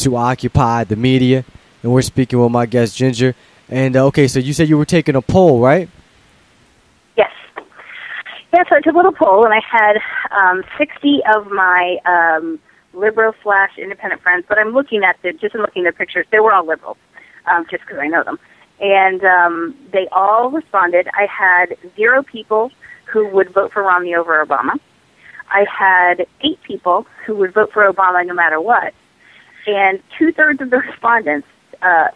to occupy the media. And we're speaking with my guest, Ginger. And, okay, so you said you were taking a poll, right? Yes. Yeah, so it's a little poll, and I had 60 of my liberal/independent friends, but I'm looking at the pictures. They were all liberals, just because I know them. And they all responded. I had 0 people who would vote for Romney over Obama. I had 8 people who would vote for Obama no matter what. And 2/3 of the respondents,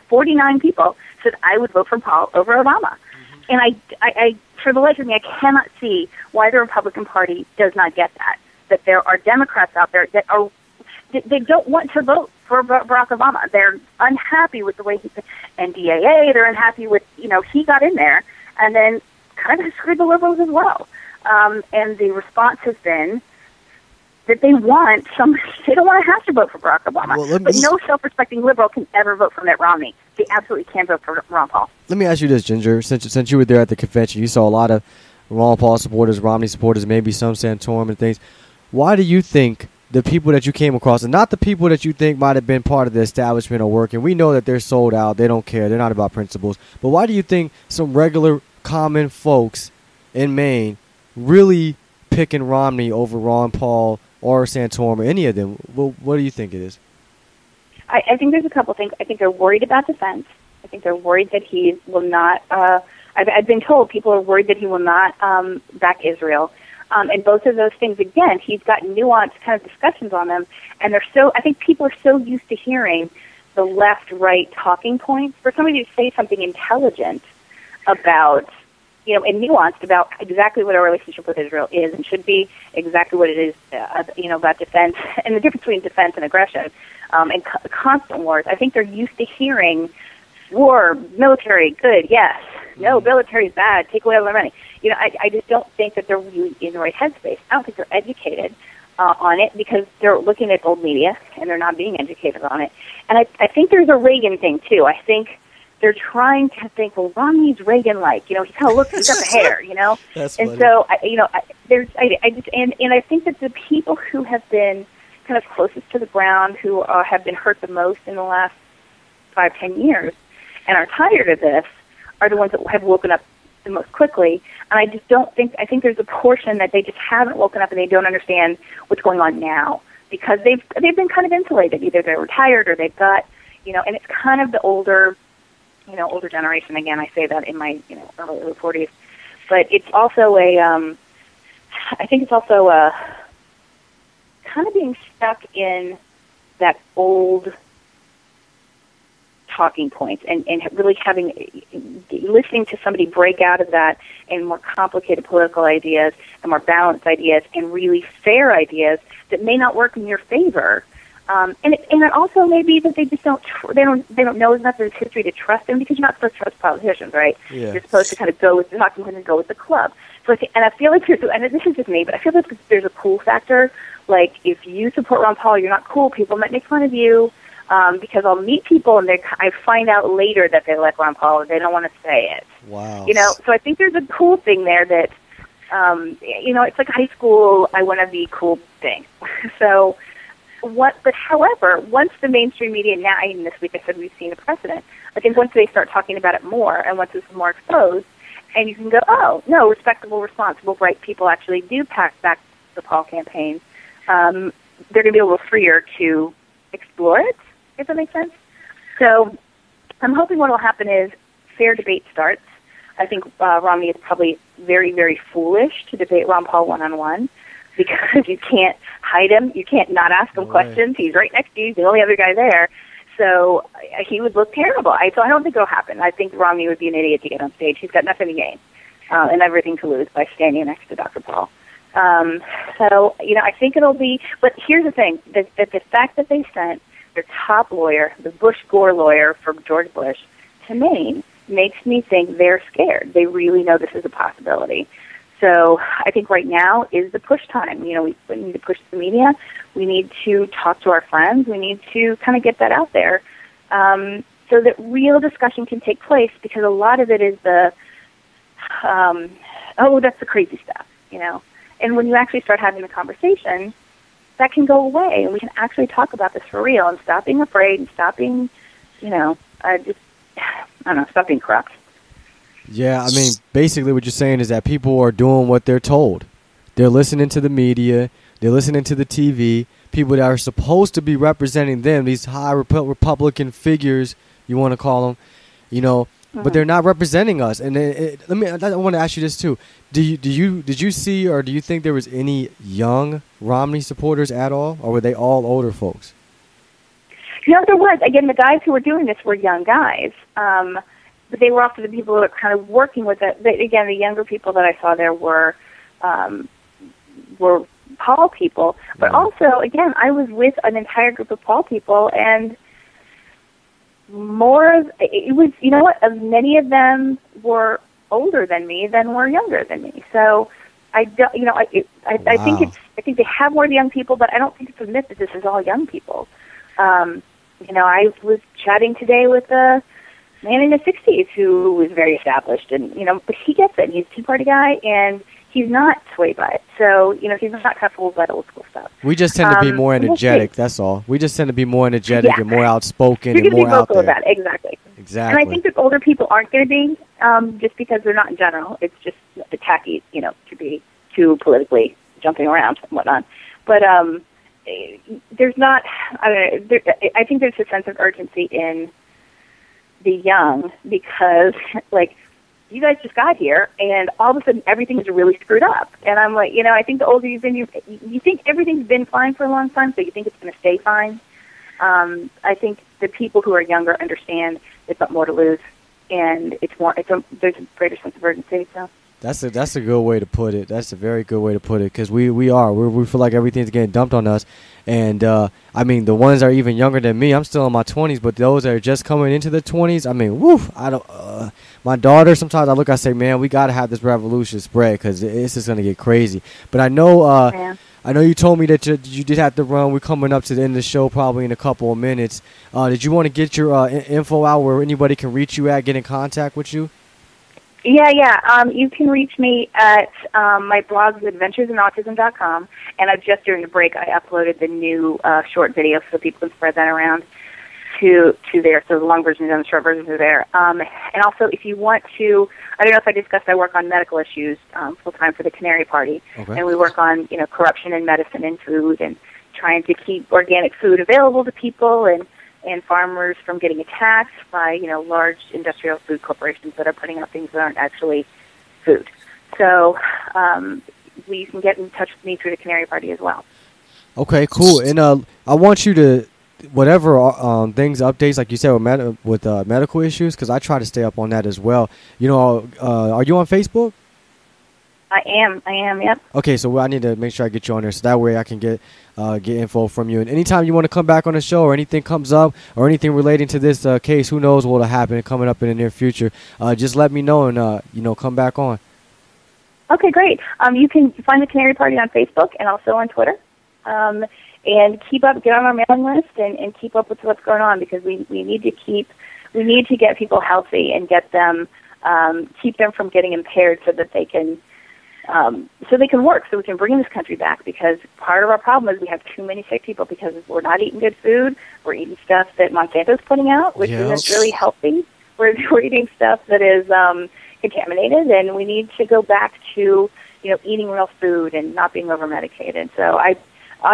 49 people, said I would vote for Paul over Obama. Mm-hmm. And I, for the life of me, I cannot see why the Republican Party does not get that there are Democrats out there that they don't want to vote for Barack Obama. They're unhappy with the way and DAA, they're unhappy with, he got in there and then kind of screwed the liberals as well. And the response has been that they don't want to have to vote for Barack Obama. Well, but no self-respecting liberal can ever vote for Mitt Romney. They absolutely can't vote for Ron Paul. Let me ask you this, Ginger. Since you were there at the convention, you saw a lot of Ron Paul supporters, Romney supporters, maybe some Santorum and things. Why do you think the people that you came across, and not the people that you think might have been part of the establishment or working, we know that they're sold out, they don't care, they're not about principles, but why do you think some regular, common folks in Maine really picking Romney over Ron Paul or Santorum or any of them? Well, what do you think it is? I think there's a couple things. I think they're worried about defense. I think they're worried that he will not, I've been told people are worried that he will not back Israel. And both of those things, again, he's got nuanced kind of discussions on them. And I think people are so used to hearing the left-right talking points. For somebody to say something intelligent about, and nuanced about exactly what our relationship with Israel is and should be, exactly what it is, about defense, and the difference between defense and aggression, and constant wars. I think they're used to hearing war, military, good, yes. No, military is bad. Take away all their money. I just don't think that they're really in the right headspace. I don't think they're educated on it because they're looking at old media and they're not being educated on it. And I think there's a Reagan thing, too. I think they're trying to think, well, Romney's Reagan-like. He kind of looks, he's got the hair, That's and funny. So, I think that the people who have been kind of closest to the ground, who have been hurt the most in the last 5-10 years and are tired of this, are the ones that have woken up the most quickly. And I just don't think, I think there's a portion that they just haven't woken up and they don't understand what's going on now because they've been kind of insulated. Either they're retired or they've got, and it's kind of the older generation. Again, I say that in my, early 40s. But it's also I think it's also kind of being stuck in that old talking points and really listening to somebody break out of that and more complicated political ideas and more balanced ideas and really fair ideas that may not work in your favor. And it also may be that they just don't know enough of history to trust them because you're not supposed to trust politicians, right? Yeah. You're supposed to kind of go with the talking points and go with the club. So I feel like and this is just me, but I feel like there's a cool factor. Like if you support Ron Paul, you're not cool. People might make fun of you. Because I'll meet people and I find out later that they like Ron Paul and they don't want to say it. Wow. So I think there's a cool thing there that, it's like high school, I want to be cool thing. But however, once the mainstream media, now, even this week I said we've seen a precedent, I think once they start talking about it more and once it's more exposed, and you can go, oh, no, respectable, responsible, bright people actually do pack back the Paul campaign, they're going to be a little freer to explore it, if that makes sense. So I'm hoping what will happen is fair debate starts. I think Romney is probably very, very foolish to debate Ron Paul one-on-one because you can't hide him. You can't not ask him questions. He's right next to you. He's the only other guy there. So he would look terrible. So I don't think it will happen. I think Romney would be an idiot to get on stage. He's got nothing to gain and everything to lose by standing next to Dr. Paul. I think it'll be, but here's the thing, that the fact that they sent their top lawyer, the Bush-Gore lawyer for George Bush, to Maine makes me think they're scared. They really know this is a possibility. So I think right now is the push time. We need to push the media. We need to talk to our friends. We need to kind of get that out there so that real discussion can take place because a lot of it is that's the crazy stuff, And when you actually start having the conversation, that can go away, and we can actually talk about this for real and stop being afraid and stop being, stop being corrupt. Yeah, I mean, basically what you're saying is that people are doing what they're told. They're listening to the media. They're listening to the TV. People that are supposed to be representing them, these high Republican figures, you want to call them, but they're not representing us. And I want to ask you this too. Did you see, or do you think there was any young Romney supporters at all, or were they all older folks? There was. Again, the guys who were doing this were young guys. But they were often the people who were kind of working with it. Again, the younger people that I saw there were Paul people. But also, again, I was with an entire group of Paul people, and many of them were older than me than were younger than me. So I think they have more young people, but I don't think it's a myth that this is all young people. I was chatting today with a man in his 60s who was very established, and but he gets it. He's a Tea Party guy, and he's not swayed by it. So he's not kind of fooled by the old school stuff. We just tend to be more energetic. That's all. We just tend to be more energetic and more outspoken and more out there. About it. Exactly. Exactly. And I think that older people aren't going to be just because they're not in general. It's just tacky, to be too politically jumping around and whatnot. But there's not. I think there's a sense of urgency in the young because, you guys just got here, and all of a sudden everything is really screwed up. And I'm like, I think the older you've been, you think everything's been fine for a long time, so you think it's going to stay fine. I think the people who are younger understand they've got more to lose, and there's a greater sense of urgency. So. That's a good way to put it. That's a very good way to put it, because we feel like everything's getting dumped on us, and I mean the ones that are even younger than me. I'm still in my 20s, but those that are just coming into the 20s, I mean, woof! I don't. My daughter, sometimes I say, man, we gotta have this revolution spread because it's just gonna get crazy. But I know, I know you told me that you did have to run. We're coming up to the end of the show, probably in a couple of minutes. Did you want to get your info out where anybody can reach you at, get in contact with you? Yeah. You can reach me at my blog, adventuresinautism.com, and I've just during the break I uploaded the new short video so people can spread that around to there. So the long versions and the short versions are there. And also, if you want to, I don't know if I discussed, I work on medical issues full time for the Canary Party, and we work on corruption in medicine and food, and trying to keep organic food available to people and farmers from getting attacked by, large industrial food corporations that are putting out things that aren't actually food. So you can get in touch with me through the Canary Party as well. Okay, cool. And I want you to, whatever things, updates, like you said, with medical issues, because I try to stay up on that as well. Are you on Facebook? I am, yep. Okay, so I need to make sure I get you on there, so that way I can get info from you. And anytime you want to come back on the show, or anything comes up, or anything relating to this case, who knows what will happen coming up in the near future, just let me know and, come back on. Okay, great. You can find the Canary Party on Facebook and also on Twitter. And get on our mailing list and keep up with what's going on, because we need to get people healthy and get them, keep them from getting impaired so that they can work, so we can bring this country back, because part of our problem is we have too many sick people because we're not eating good food. We're eating stuff that Monsanto's putting out, which isn't really healthy. We're eating stuff that is contaminated, and we need to go back to eating real food and not being over-medicated. So I'd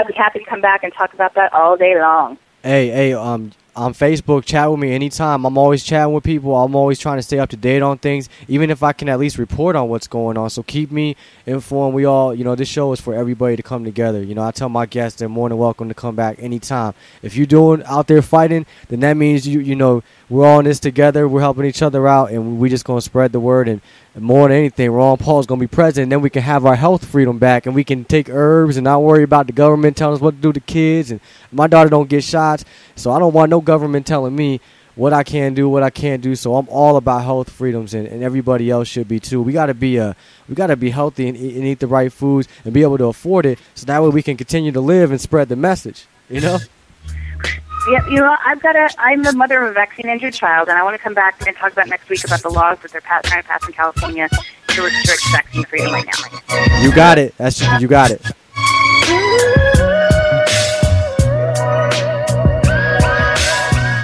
be happy to come back and talk about that all day long. Hey, on Facebook, chat with me anytime. I'm always chatting with people. I'm always trying to stay up to date on things, even if I can at least report on what's going on. So keep me informed. We all, this show is for everybody to come together. I tell my guests they're more than welcome to come back anytime. If you're doing out there fighting, then that means we're all in this together. We're helping each other out, and we're just going to spread the word. And more than anything, Ron Paul's going to be president. Then we can have our health freedom back, and we can take herbs and not worry about the government telling us what to do to kids. And my daughter don't get shots, so I don't want no government telling me what I can do, what I can't do. So I'm all about health freedoms, and everybody else should be too. We got to be healthy and eat the right foods and be able to afford it, so that way we can continue to live and spread the message. Yeah, I'm the mother of a vaccine-injured child, and I want to come back and talk about next week about the laws that they're trying to pass in California to restrict vaccine freedom right now. You got it. You got it.